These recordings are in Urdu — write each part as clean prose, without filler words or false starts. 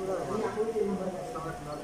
program today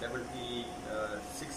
76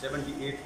78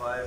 5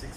6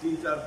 3-4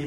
A+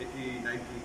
80-90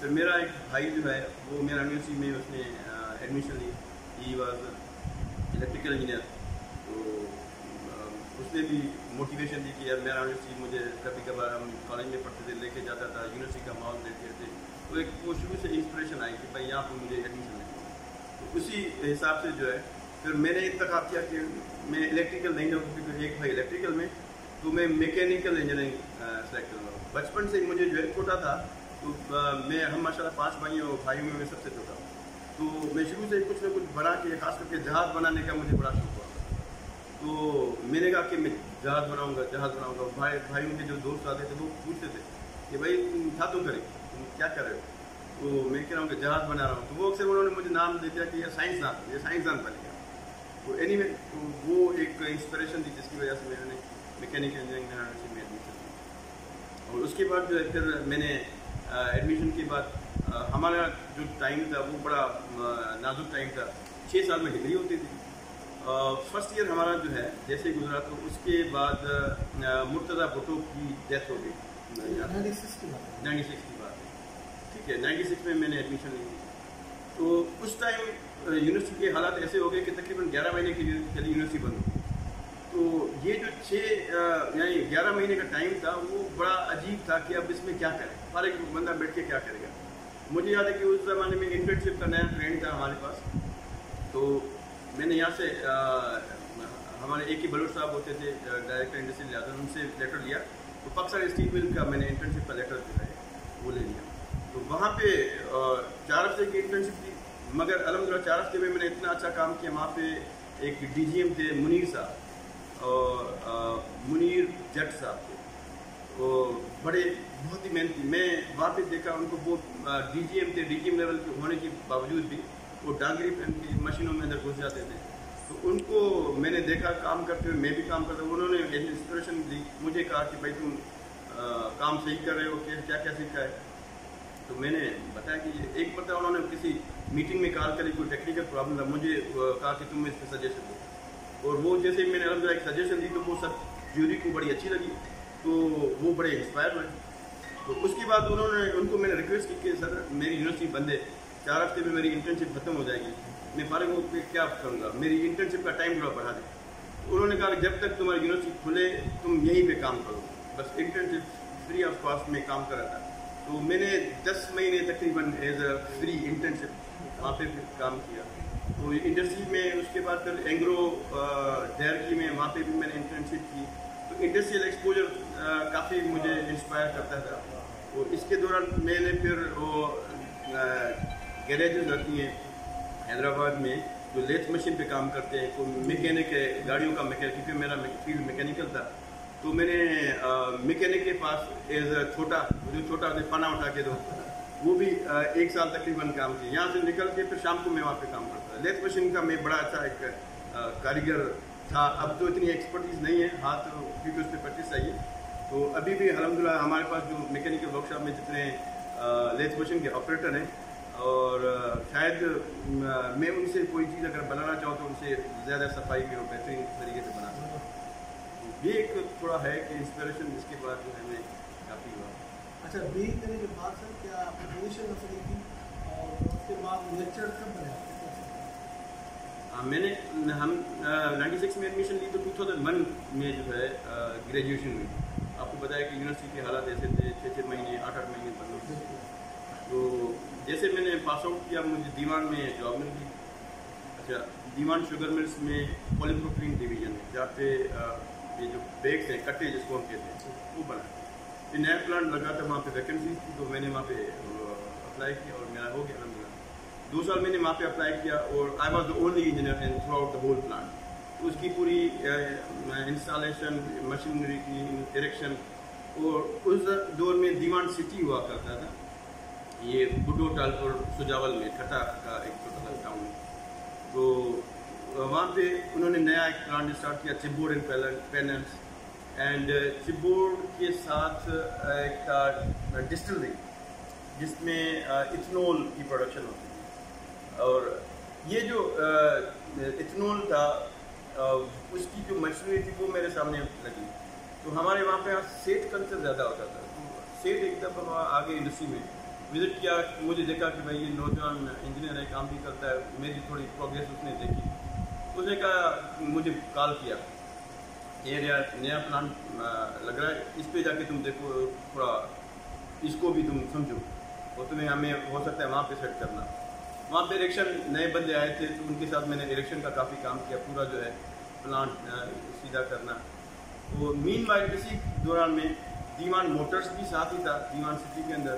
پھر میرا ایک بھائی جو ہے وہ میرا یونیورسٹی میں اس نے ایڈمیشن لی. He was electrical engineer. تو اس نے بھی موٹیویشن دی کہ یار میرا یونیورسٹی مجھے کبھی کبھار ہم کالج میں پڑھتے تھے لے کے جاتا تھا, یونیورسٹی کا ماحول دیکھتے تھے, تو ایک وہ شروع سے انسپریشن آئی کہ بھائی یہاں پہ مجھے ایڈمیشن لینا. تو اسی حساب سے جو ہے پھر میں نے انتخاب کیا کہ میں الیکٹریکل نہیں جاؤں, کیونکہ ایک بھائی الیکٹریکل میں تو میں میکینیکل انجینئرنگ سلیکٹ کروں گا. بچپن سے مجھے جو ہے چھوٹا تھا تو ہم ماشاء اللہ 5 بھائیوں میں سب سے چھوٹا ہوں, تو میں شروع سے کچھ نہ کچھ بنا کے, خاص کر کے جہاز بنانے کا مجھے بڑا شوق ہوا. تو میں نے کہا کہ میں جہاز بناؤں گا. بھائیوں کے جو دوست آتے تھے وہ پوچھتے تھے کہ بھائی تم کیا تو کرے, تم کیا کر رہے ہو؟ تو میں کہہ رہا ہوں کہ جہاز بنا رہا ہوں. تو وہ اکثر انہوں نے مجھے نام دے دیا کہ یہ سائنسدان بن گیا. تو اینی وے وہ ایک انسپریشن تھی جس کی وجہ سے میں نے میکینیکل انجینئرنگ یونیورسٹی میں ایڈمیشن لی. اور اس کے بعد جو ہے پھر میں نے ایڈمیشن کے بعد ہمارا جو ٹائم تھا وہ بڑا نازک ٹائم تھا. 6 سال میں ڈگری ہوتی تھی. فرسٹ ایئر ہمارا جو ہے جیسے گزرا, تو اس کے بعد مرتضیٰ بھٹو کی ڈیتھ ہو گئی 96 کی بات ہے. ٹھیک ہے, 96 میں نے ایڈمیشن لی. تو اس ٹائم یونیورسٹی کے حالات ایسے ہو گئے کہ تقریباً 11 مہینے کے لیے یونیورسٹی بند ہو. تو یہ جو 11 مہینے کا ٹائم تھا وہ بڑا عجیب تھا کہ اب اس میں کیا کریں, ہر ایک بندہ بیٹھ کے کیا کرے گا. مجھے یاد ہے کہ اس زمانے میں انٹرنشپ کا نیا ٹرینڈ تھا ہمارے پاس. تو میں نے یہاں سے ہمارے ایک ہی بلوچ صاحب ہوتے تھے ڈائریکٹر انڈسٹریل لہٰذا, ان سے لیٹر لیا. تو پاکستان اسٹیل مل کا میں نے انٹرنشپ کا لیٹر جو ہے وہ لے لیا. تو وہاں پہ 4 ہفتے کی انٹرنشپ تھی, مگر الحمدللہ 4 ہفتے میں نے اتنا اچھا کام کیا. وہاں پہ ایک ڈی جی ایم تھے منیر صاحب, اور منیر جٹ صاحب تھے, وہ بڑے بہت ہی محنتی. میں وہاں پہ دیکھا ان کو, وہ ڈی جی ایم تھے, ڈی جی ایم لیول کے ہونے کے باوجود بھی وہ ڈانگری پہن کے مشینوں میں اندر گھس جاتے تھے. تو ان کو میں نے دیکھا کام کرتے ہوئے, میں بھی کام کرتا ہوں. انہوں نے انسپریشن دی, مجھے کہا کہ بھائی تم کام صحیح کر رہے ہو, کیا کیا سیکھا ہے. تو میں نے بتایا کہ ایک مرتبہ انہوں نے کسی میٹنگ میں کال کری, کوئی ٹیکنیکل پرابلم تھا, مجھے کہا کہ تم اس پہ سجیشن دو. اور وہ جیسے میں نے الحمدللہ ایک سجیشن دی تو وہ سب جیوری کو بڑی اچھی لگی, تو وہ بڑے انسپائر ہوئے. تو اس کے بعد ان کو میں نے ریکویسٹ کی کہ سر میری یونیورسٹی بند ہے, 4 ہفتے میں میری انٹرنشپ ختم ہو جائے گی, میں فارغ ہو کے کیا کروں گا, میری انٹرنشپ کا ٹائم تھوڑا بڑھا دیں. انہوں نے کہا کہ جب تک تمہاری یونیورسٹی کھلے تم یہیں پہ کام کرو. بس انٹرنشپ فری آف کاسٹ میں کام کر رہا تھا. تو میں نے 10 مہینے تقریباً ایز اے فری انٹرنشپ وہاں پہ کام کیا. تو انڈسٹری میں اس کے بعد پھر اینگرو ڈیر کی میں وہاں پہ بھی میں نے انٹرنشپ کی. تو انڈسٹریل ایکسپوجر کافی مجھے انسپائر کرتا تھا. اور اس کے دوران میں نے پھر وہ گیریجز رکھی ہیں حیدرآباد میں جو لیتھ مشین پہ کام کرتے ہیں, کوئی میکینک ہے گاڑیوں کا میکینک, کیونکہ میرا فیلڈ میکینیکل تھا. تو میں نے میکینک کے پاس ایز اے چھوٹا پانا اٹھا کے دو, وہ بھی 1 سال تقریباً کام کیا. یہاں سے نکل کے پھر شام کو میں وہاں پہ کام کرتا. لیتھ مشین کا میں بڑا اچھا ایک کاریگر تھا. اب تو اتنی ایکسپرٹیز نہیں ہے, ہاتھ کیونکہ اس پہ پریکٹس چاہیے. تو ابھی بھی الحمدللہ ہمارے پاس جو میکینیکل ورک شاپ میں جتنے لیتھ مشین کے آپریٹر ہیں, اور شاید میں ان سے کوئی چیز اگر بنانا چاہوں تو ان سے زیادہ صفائی میں اور بہترین طریقے سے بنا سکتا ہوں. یہ ایک تھوڑا ہے کہ انسپریشن جس کے بعد جو ہے میں کافی ہوا. اچھا, بی اے کرنے کے بعد سر کیا آپ نے پوزیشن حاصل کی, اور اس کے بعد لیکچر کب بنے؟ میں نے 96 میں ایڈمیشن لی تو 2001 میں جو ہے گریجویشن ہوئی. آپ کو بتایا کہ یونیورسٹی کے حالات ایسے تھے, 6 مہینے 8 مہینے بند ہوتے تھے. تو جیسے میں نے پاس آؤٹ کیا مجھے دیوان میں جاب مل گئی. اچھا, دیوان شوگر ملس میں پولیپروپلین ڈویژن ہے, جہاں پہ یہ جو بیگس ہیں کٹے جس کو ہم کہتے ہیں وہ بنا. پھر نیا پلانٹ لگا تھا, وہاں پہ ویکینسیز تھی, تو میں نے وہاں پہ اپلائی کیا اور میرا ہو گیا الحمدللہ. 2 سال میں نے وہاں پہ اپلائی کیا, اور I was the only engineer in throughout the whole plant. اس کی پوری انسٹالیشن, مشینری کی اریکشن. اور اس دور میں دیوان سٹی ہوا کرتا تھا, یہ بڈو ٹالپور سجاول میں ٹھٹا کا ایک چھوٹا سا ٹاؤن ہے. تو وہاں پہ انہوں نے نیا ایک پلانٹ اسٹارٹ کیا, چپ بورڈ اینڈ پینلس. اینڈ چپ بورڈ کے ساتھ ایک ڈسٹلری جس میں ایتھنول کی پروڈکشن ہوتی تھی. اور یہ جو ایتھنول تھا اس کی جو مشینری تھی وہ میرے سامنے لگی. تو ہمارے وہاں پہ سیٹ کلچر زیادہ ہوتا تھا. تو سیٹ ایک دفعہ آگے انڈسٹری میں وزٹ کیا, مجھے دیکھا کہ بھائی یہ نوجوان انجینئر ہے, کام بھی کرتا ہے, میری تھوڑی پروگریس اس نے دیکھی. اس نے کہا, مجھے کال کیا, یہ نیا پلانٹ لگ رہا ہے, اس پہ جا کے تم دیکھو, تھوڑا اس کو بھی تم سمجھو, اور تمہیں ہمیں ہو سکتا ہے وہاں پہ سیٹ کرنا. وہاں پہ الیکشن نئے بندے آئے تھے, تو ان کے ساتھ میں نے الیکشن کا کافی کام کیا, پورا جو ہے پلانٹ سیدھا کرنا. وہ مین وائل اسی دوران میں دیوان موٹرز بھی ساتھ ہی تھا. دیوان سٹی کے اندر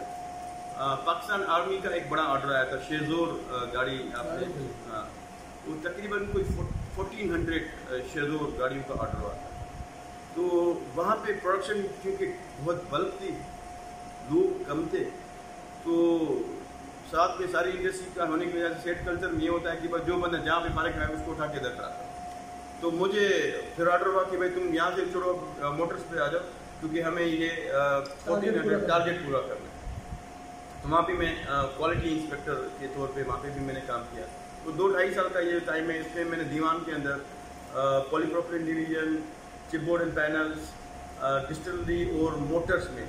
پاکستان آرمی کا ایک بڑا آرڈر آیا تھا, شیزور گاڑی آپ نے, وہ تقریباً کوئی 1400 شیزور گاڑیوں کا آرڈر ہوا تھا. تو وہاں پہ پروڈکشن کیونکہ بہت بلک تھی, لوگ کم تھے, تو ساتھ میں ساری انڈسٹری کا ہونے کی وجہ سے سیٹ کلچر میں یہ ہوتا ہے کہ بس جو بندہ جہاں پہ فارغ ہے اس کو اٹھا کے دیکھ رہا تھا. تو مجھے پھر آرڈر ہوا کہ بھائی تم یہاں سے چھوڑو, موٹرز پہ آ جاؤ, کیونکہ ہمیں یہ 1400 ٹارگیٹ پورا کرنا ہے. تو وہاں پہ میں کوالٹی انسپیکٹر کے طور پہ وہاں پہ بھی میں نے کام کیا. تو 2-2.5 سال کا یہ ٹائم ہے. اس میں میں نے دیوان کے اندر پولی پروپلین ڈویژن, چپ بورڈ اینڈ پینلز, ڈسٹلری اور موٹرز میں,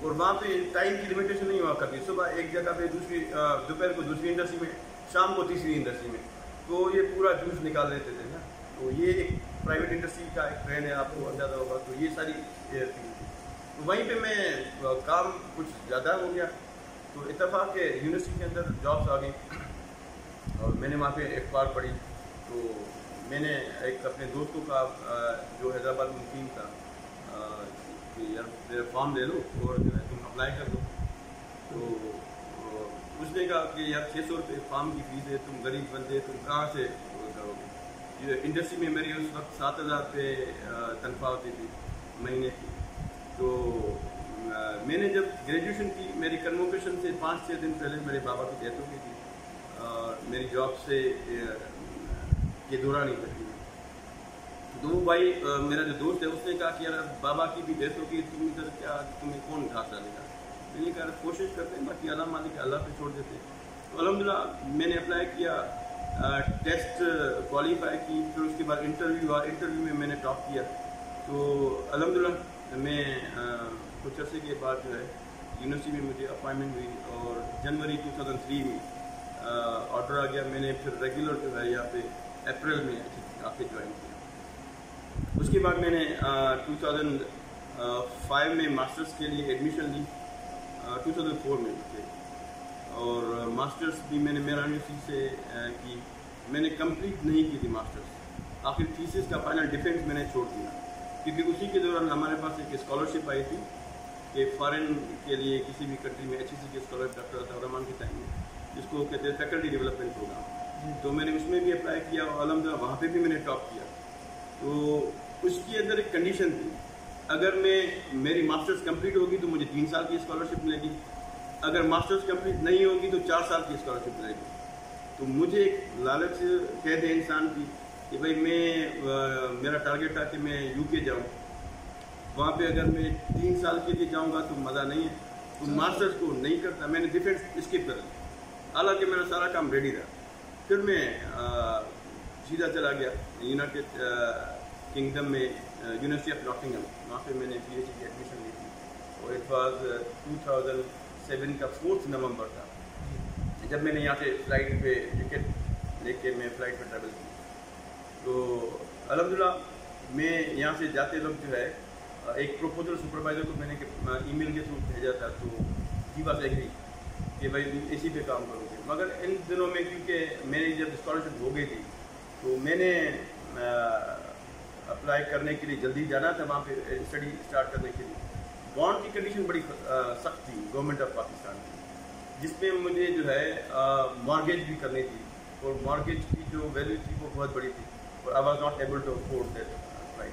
اور وہاں پہ ٹائم کی لمیٹیشن نہیں ہوا کرتی, صبح ایک جگہ پہ, دوسری دوپہر کو دوسری انڈسٹری میں, شام کو تیسری انڈسٹری میں. تو یہ پورا جوس نکال لیتے تھے نا. تو یہ ایک پرائیویٹ انڈسٹری کا ایک ٹرینڈ ہے, آپ کو زیادہ ہوگا. تو یہ ساری تھی. تو وہیں پہ میں کام کچھ زیادہ ہو گیا. تو اتفاق کے یونیورسٹی کے اندر جابس آ گئی, اور میں نے وہاں پہ اخبار پڑھی. تو میں نے ایک اپنے دوستوں کا جو حیدرآباد میں مقیم تھا کہ یار میرا فارم لے لو اور جو ہے تم اپلائی کر دو. تو اس نے کہا کہ یار 600 روپئے فارم کی فیس ہے, تم غریب بندے, تم کہاں سے کرو گے. یہ انڈسٹری میں میری اس وقت 7000 روپئے تنخواہ ہوتی تھی مہینے کی. تو میں نے جب گریجویشن کی, میری کنووکیشن سے 5-6 دن پہلے میرے بابا کی ڈیتھ ہو گئی تھی. میری جاب سے یہ دوران نہیں کرتی. تو وہ بھائی میرا جو دوست ہے اس نے کہا کہ یار بابا کی بھی ڈیتھ ہوگی, تم ادھر کیا, تمہیں کون گھاس ڈالے گا. میں نے کہا کوشش کرتے ہیں, باقی اللہ مالک اللہ پہ چھوڑ دیتے. تو الحمدللہ میں نے اپلائی کیا, ٹیسٹ کوالیفائی کی, پھر اس کے بعد انٹرویو ہوا. انٹرویو میں نے ٹاپ کیا. تو الحمدللہ میں کچھ عرصے کے بعد جو ہے یونیورسٹی میں مجھے اپائنٹمنٹ ہوئی, اور جنوری 2003 میں آرڈر آ گیا. میں نے پھر ریگولر جو ہے یہاں پہ اپریل میں آ کے جوائن کیا. اس کے بعد میں نے 2005 میں ماسٹرز کے لیے ایڈمیشن لی, 2004 میں تھے, اور ماسٹرز بھی میں نے میرا یونیورسٹی سے کی. میں نے کمپلیٹ نہیں کی تھی ماسٹرز, آخر تھیسس کا فائنل ڈیفینس میں نے چھوڑ دیا, کیونکہ اسی کے دوران ہمارے پاس ایک اسکالرشپ آئی تھی کہ فارن کے لیے کسی بھی کنٹری میں HEC کی اسکالرشپ ڈاکٹر عطا الرحمان کے ٹائم میں, جس کو کہتے ہیں فیکلٹی ڈیولپمنٹ پروگرام. تو میں نے اس میں بھی اپلائی کیا, اور الحمدللہ وہاں پہ بھی میں نے ٹاپ کیا. تو اس کے اندر ایک کنڈیشن تھی, اگر میری ماسٹرز کمپلیٹ ہوگی تو مجھے 3 سال کی اسکالرشپ ملے گی, اگر ماسٹرز کمپلیٹ نہیں ہوگی تو 4 سال کی اسکالرشپ ملے گی. تو مجھے ایک لالچ قید ہے انسان کی کہ بھائی میرا ٹارگیٹ تھا کہ میں UK جاؤں. وہاں پہ اگر میں 3 سال کے لیے جاؤں گا تو مزہ نہیں ہے, تو ماسٹرز کو نہیں کرتا. میں نے ڈیفینس اسکپ کر لی, حالانکہ میرا سارا کام ریڈی تھا. پھر میں سیدھا چلا گیا یونائٹیڈ کنگڈم میں یونیورسٹی آف ناٹنگھم. وہاں پہ میں نے PhD کی ایڈمیشن لی تھی, اور اٹ واز 2007 کا 4 نومبر تھا جب میں نے یہاں سے فلائٹ پہ ٹکٹ لے کے میں فلائٹ پہ ٹریول کی. تو الحمدللہ میں یہاں سے جاتے وقت جو ہے ایک پروپوزل سپروائزر کو میں نے ای میل کے تھرو بھیجا تھا. تو ہی واز ایگری کہ بھائی اسی پہ کام کرو گے. مگر ان دنوں میں کیونکہ میری جب اسکالرشپ ہو گئی تھی تو میں نے اپلائی کرنے کے لیے جلدی جانا تھا وہاں پہ اسٹڈی اسٹارٹ کرنے کے لیے. بانڈ کی کنڈیشن بڑی سخت تھی گورنمنٹ آف پاکستان کی, جس میں مجھے جو ہے مارگیج بھی کرنی تھی, اور مارگیج کی جو ویلیو تھی وہ بہت بڑی تھی, اور I was not able to afford that price.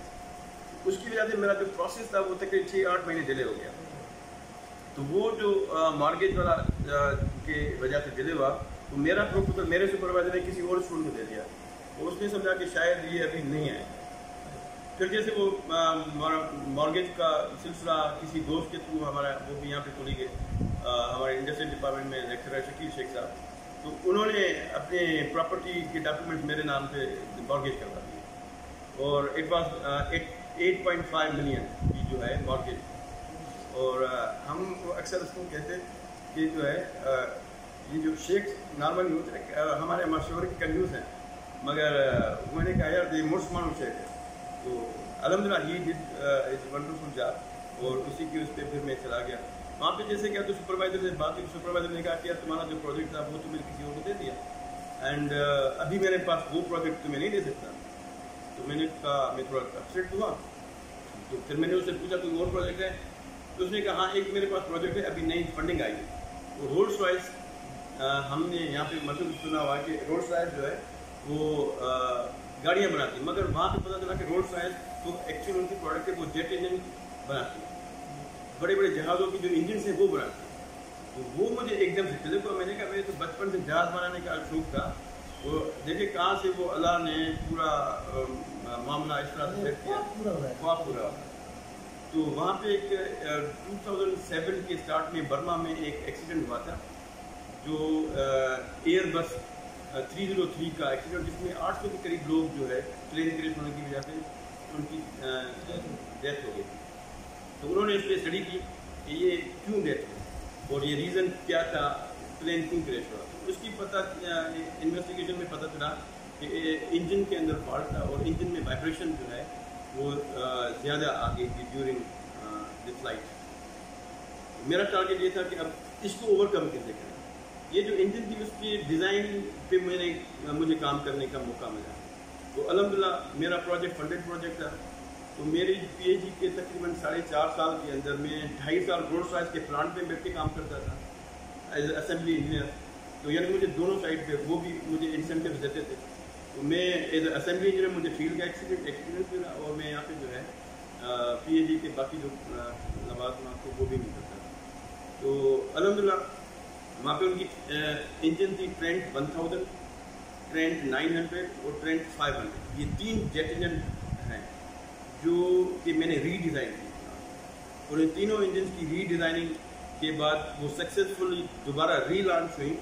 اس کی وجہ سے میرا جو پروسیس تھا وہ تقریباً 6-8 مہینے ڈیلے ہو گیا. تو وہ جو مارگیج والا کے وجہ سے ڈیلے ہوا, تو میرا پروپوزل میرے سپروائزر نے کسی اور اسٹوڈنٹ کو دے دیا, اور اس نے سمجھا کہ شاید یہ ابھی نہیں ہے. پھر جیسے وہ مارگیج کا سلسلہ کسی دوست کے تھرو ہمارا, وہ بھی یہاں پہ کھولی گئے ہمارے انڈسٹریل ڈپارٹمنٹ میں لیکچرر شکیل شیخ صاحب, تو انہوں نے اپنے پراپرٹی کے ڈاکومنٹ میرے نام پہ مارگیج کروا دیے, اور اٹ واز 8.5 ملین کی جو ہے مارگیج. اور ہم اکثر اس کو کہتے ہیں کہ جو ہے یہ جو شیخ نارملی ہوتے ہیں ہمارے مشہور کے کنجوس ہیں، مگر میں نے کہا یار یہ موسٹ مانو شیخ ہے، تو الحمدللہ ہی ڈڈ اٹس ونڈرفل جاب، اور اسی کی اس پہ پھر میں چلا گیا وہاں پہ. جیسے کہ تو سپروائزر سے بات کی، سپروائزر نے کہا کہ یار تمہارا جو پروجیکٹ تھا وہ تو میں نے کسی اور کو دے دیا، اینڈ ابھی میرے پاس وہ پروجیکٹ تمہیں نہیں دے سکتا. تو میں نے کہا میں تھوڑا اپسیٹ ہوا، تو پھر میں نے اس سے پوچھا کوئی اور پروجیکٹ ہے؟ تو اس نے کہا ہاں ایک میرے پاس پروجیکٹ ہے، ابھی نئی فنڈنگ آئی ہے. وہ رولس رائس ہم نے یہاں پہ مشہور سنا ہوا کہ رولس رائس جو ہے وہ گاڑیاں بناتی ہیں، مگر وہاں پہ پتہ چلا کہ رولس رائس تو ایکچولی ان کی پروڈکٹ ہے وہ جیٹ انجن بناتی ہے، بڑے بڑے جہازوں کی جو انجنس ہیں وہ بناتے ہیں. تو وہ مجھے ایک دم سے کلک ہوا. میں نے کہا میرے تو بچپن سے جہاز بنانے کا شوق تھا، وہ دیکھیں کہاں سے وہ اللہ نے پورا معاملہ اس طرح سے سیٹ کیا، خواب پورا ہوا. تو وہاں پہ ایک 2007 کے اسٹارٹ میں برما میں ایک ایکسیڈنٹ ہوا تھا، جو ایئر بس 303 کا ایکسیڈنٹ، جس میں 800 کے قریب لوگ جو ہے پلین کریش ہونے کی وجہ سے ان کی ڈیتھ ہو گئی تھی. تو انہوں نے اس پہ اسٹڈی کی کہ یہ کیوں ڈیتھ ہوئی اور یہ ریزن کیا تھا، پلین کیوں کریش ہوا. اس کی پتہ انویسٹیگیشن میں پتہ چلا کہ انجن کے اندر فالٹ تھا، اور انجن میں وائبریشن جو ہے وہ زیادہ آ گئی تھی ڈیورنگ دی فلائٹ. میرا ٹارگیٹ یہ تھا کہ اب اس کو اوور کم کیسے کریں. یہ جو انجن تھی اس کی ڈیزائن پہ مجھے کام کرنے کا موقع ملا. تو الحمدللہ میرا پروجیکٹ فنڈیڈ پروجیکٹ تھا. تو میری پی ایچ ڈی کے تقریباً 4.5 سال کے اندر میں 2.5 سال رولس رائس کے پلانٹ میں بیٹھ کے کام کرتا تھا ایز اے اسمبلی انجینئر. تو یعنی مجھے دونوں سائڈ پہ وہ بھی مجھے انسینٹیو دیتے تھے. تو میں ایز اے اسمبلی انجینئر مجھے فیلڈ کا ایکسپیرینس ملا، اور میں یہاں پہ جو ہے پی ایچ ڈی کے باقی جو لوازمات کو وہ بھی نہیں کرتا. تو الحمدللہ وہاں پہ ان کی انجن تھی ٹرینٹ 1000، ٹرینٹ 900 اور ٹرینٹ 500. یہ 3 جیٹ انجن ہیں جو کہ میں نے ری ڈیزائن کی، اور ان تینوں انجنس کی ری ڈیزائننگ کے بعد وہ سکسیزفلی دوبارہ ری لانچ ہوئی.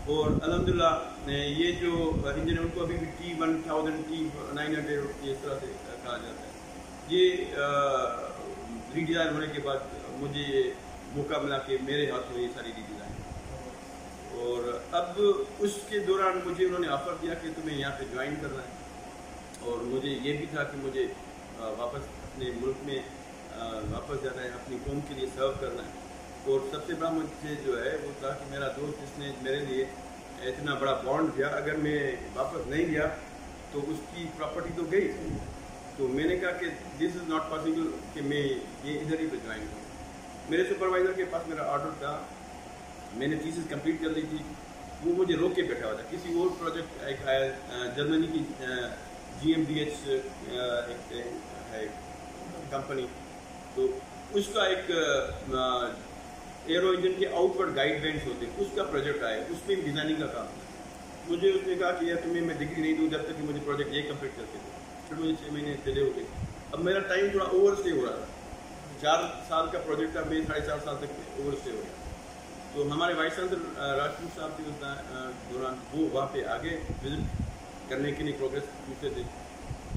اور الحمدللہ یہ جو انجن ان کو ابھی بھی T1000 T900 اس طرح سے کہا جاتا ہے. یہ ری ڈیزائن ہونے کے بعد مجھے موقع ملا کہ میرے ہاتھ میں یہ ساری ری ڈیزائن. اور اب اس کے دوران مجھے انہوں نے آفر دیا کہ تمہیں یہاں پہ جوائن کرنا ہے، اور مجھے یہ بھی تھا کہ مجھے واپس اپنے ملک میں واپس جانا ہے، اپنی قوم کے لیے سرو کرنا ہے. اور سب سے بڑا مجھے جو ہے وہ تھا کہ میرا دوست جس نے میرے لیے اتنا بڑا بانڈ دیا، اگر میں واپس نہیں گیا تو اس کی پراپرٹی تو گئی. تو میں نے کہا کہ دس از ناٹ پاسبل کہ میں یہ ادھر ہی پہ جوائن کروں. میرے سپروائزر کے پاس میرا آرڈر تھا، میں نے تھیسس کمپلیٹ کر لی تھی، وہ مجھے روک کے بیٹھا ہوا تھا. کسی اور پروجیکٹ ایک آیا جرمنی کی GmbH ایک ہے کمپنی، تو اس کا ایک ایرو انجن کے آؤٹ ورڈ گائیڈ لائنس ہوتے ہیں، اس کا پروجیکٹ آیا، اس میں ڈیزائننگ کا کام تھا. مجھے اس نے کہا کہ یار تمہیں میں ڈگری نہیں دوں جب تک کہ مجھے پروجیکٹ یہ کمپلیٹ کرتے تھے. پھر مجھے 6 مہینے ڈیلے ہو گئے. اب میرا ٹائم تھوڑا اوور اسٹے ہو رہا تھا، 4 سال کا پروجیکٹ تھا، میں 4.5 سال تک اوور اسٹے ہو گیا. تو ہمارے وائس چانسلر راجپوت صاحب تھے اس دوران، وہ وہاں پہ آگے وزٹ کرنے کے لیے پروگریس پوچھتے تھے.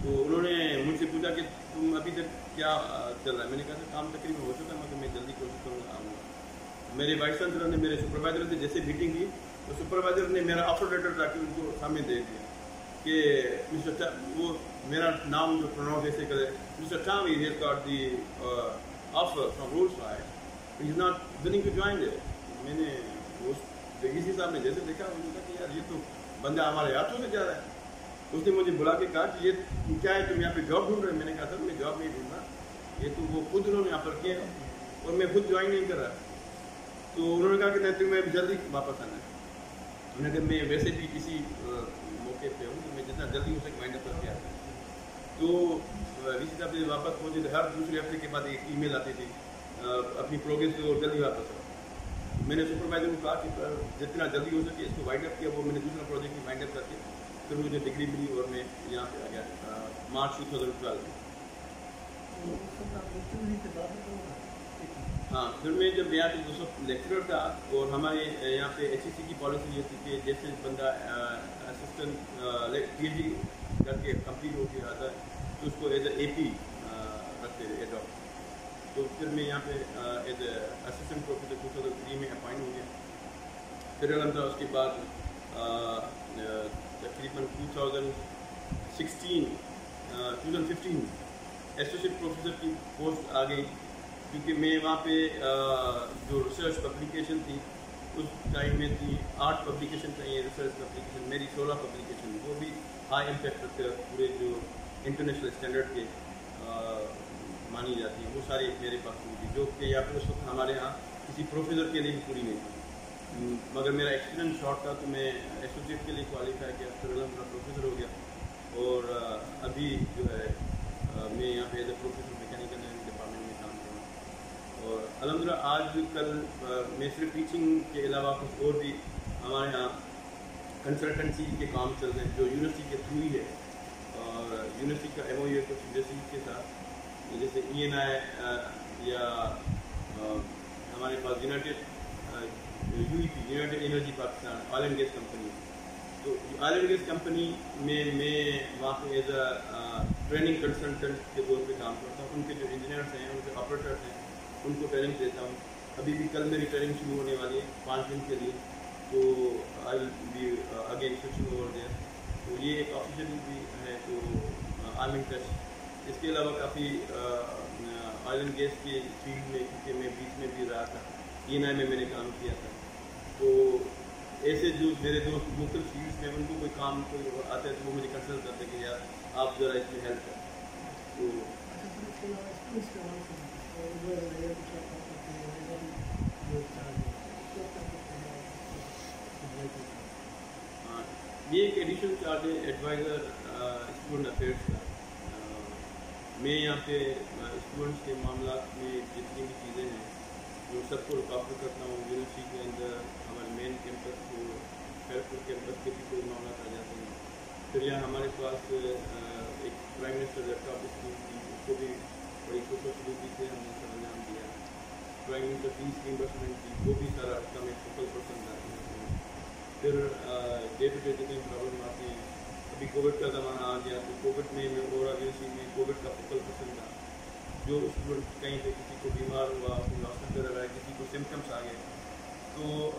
تو انہوں نے مجھ سے پوچھا کہ تم ابھی تک کیا چل رہا ہے. میں نے کہا تھا کام تقریباً ہو چکا ہے، مگر میں جلدی کوشش کروں گا آؤں گا. میرے وائس چانسلر نے میرے سپروائزر سے جیسے میٹنگ کی، تو سپروائزر نے میرا آفر لیٹر تھا کہ ان کو سامنے دے دیا کہ مسٹر وہ میرا نام جو پروناؤنس ایسے کرے، mister Tommy has got the offer from Rolls Royce, he is not willing to join there. میں نے اسی صاحب نے جیسے دیکھا، انہوں نے کہا کہ یار یہ تو بندہ ہمارے ہاتھوں سے جا رہا ہے. اس نے مجھے بلا کے کہا کہ یہ کیا ہے، تم یہاں پہ جاب ڈھونڈ رہے. میں نے کہا سر میں جاب نہیں ڈھونڈ رہا، یہ تو وہ خود انہوں نے آفر کیا اور میں خود جوائن نہیں کر رہا. تو انہوں نے کہا کہ نہیں تمہیں جلدی واپس آنا ہے. میں نے کہا میں ویسے بھی کسی موقع پہ ہوں تو میں جتنا جلدی ہو سکے وائنڈ اپ کر کے آتا ہوں. تو وی سی صاحب سے واپس پہنچے تو ہر دوسرے ہفتے کے بعد ایک ای میل آتی تھی اپنی پروگریس کو جلدی واپس آؤ. میں نے سپروائزر کو کہا کہ جتنا جلدی ہو سکے اس کو وائنڈ اپ کیا. وہ میں نے دوسرا پروجیکٹ بھی وائنڈ اپ کر کے پھر مجھے ڈگری ملی اور میں یہاں پہ آ گیا مارچ 2012 میں. ہاں پھر میں جب یہاں پہ اس وقت لیکچرر تھا، اور ہمارے یہاں پہ HEC کی پالیسی یہ تھی کہ جیسے بندہ اسسٹنٹ PhD کر کے کمپلیٹ ہو کے آتا ہے تو اس کو ایز اے AP رکھتے تھے ایڈاپ. تو پھر میں یہاں پہ ایز اسسٹنٹ پروفیسر 2003 میں اپائنٹ ہو گیا. پھر الحمدللہ اس کے بعد تقریباً 2015 ایسوسیٹ پروفیسر کی پوسٹ آ گئی, کیونکہ میں وہاں پہ جو ریسرچ پبلیکیشن تھی اس ٹائم میں تھی 8 پبلیکیشن چاہیے ریسرچ پبلیکیشن, میری 16 پبلیکیشن, وہ بھی ہائی امپیکٹ رکھتے پورے جو انٹرنیشنل اسٹینڈرڈ کے مانی جاتی ہیں, وہ ساری میرے پاس ہوئی تھی, جو کہ یا پھر اس وقت ہمارے یہاں کسی پروفیسر کے لیے بھی پوری نہیں تھی. مگر میرا ایکسپیرینس شارٹ تھا تو میں ایسوسیٹ کے لیے کوالیفائی کیا, پھر الحمدللہ پروفیسر ہو گیا, اور ابھی جو ہے میں یہاں پہ as a professor mechanical engineering department میں کام کر رہا ہوں. اور الحمدللہ آج کل میں صرف ٹیچنگ کے علاوہ کچھ اور بھی ہمارے یہاں کنسلٹنسی کے کام چل رہے ہیں جو یونیورسٹی کے تھرو ہی ہے, اور یونیورسٹی کا MOU ہے کچھ یونیورسٹی کے ساتھ, جیسے ENI یا ہمارے پاس united UEP united energy Pakistan oil and gas company. تو آئل اینڈ گیس کمپنی میں وہاں پہ ایز اے ٹریننگ کنسلٹنٹ کے طور پہ کام کرتا ہوں. ان کے جو انجینئرس ہیں, ان کے آپریٹرس ہیں, ان کو ٹریننگ دیتا ہوں. ابھی بھی کل میری ٹریننگ شروع ہونے والی ہے 5 دن کے لیے, تو I be again switching over there. تو یہ ایک آفیشیلی بھی ہے تو آئی ایم ٹچ. اس کے علاوہ کافی آئل اینڈ گیس کے فیلڈ میں, کیونکہ میں بیچ میں بھی رہا تھا, ENI میں نے کام کیا تھا, تو ایسے جو میرے دوست مختلف فیلڈس میں ان کو کوئی کام کوئی آتا ہے تو وہ مجھے کنسلٹ کرتے ہیں کہ یار آپ ذرا اس میں ہیلپ کریں. یہ ایک ایڈیشنل چارج ہے ایڈوائزر اسٹوڈنٹ افیئرس کا. میں یہاں پہ اسٹوڈنٹس کے معاملات میں جتنی بھی چیزیں ہیں وہ سب کو رک آفر کرتا ہوں. یونیورسٹی کے اندر ہمارے مین کیمپس کو خیرپور کیمپس کے بھی کوئی معاملات آ جاتے ہیں. پھر یہاں ہمارے پاس ایک پرائم منسٹر لیپ ٹاپ اسکیم تھی, اس کو بھی بڑی خوش سلوکی سے ہم نے سر انجام دیا. پرائم منسٹر فیس ریمبرسمنٹ تھی, وہ بھی سارا اس کا میں فوکل پرسن آتی ہے. پھر ڈے ٹو ڈے جتنے پرابلم آتی ہیں, ابھی کووڈ کا زمانہ آ گیا تو کووڈ میں اوورا یونیورسٹی میں کووڈ کا فوکل پرسن تھا. جو اسٹوڈنٹ کہیں پہ کسی کو بیمار ہوا, کوئی ہاسپٹل آیا, کسی کو سمٹمس آ گئے, تو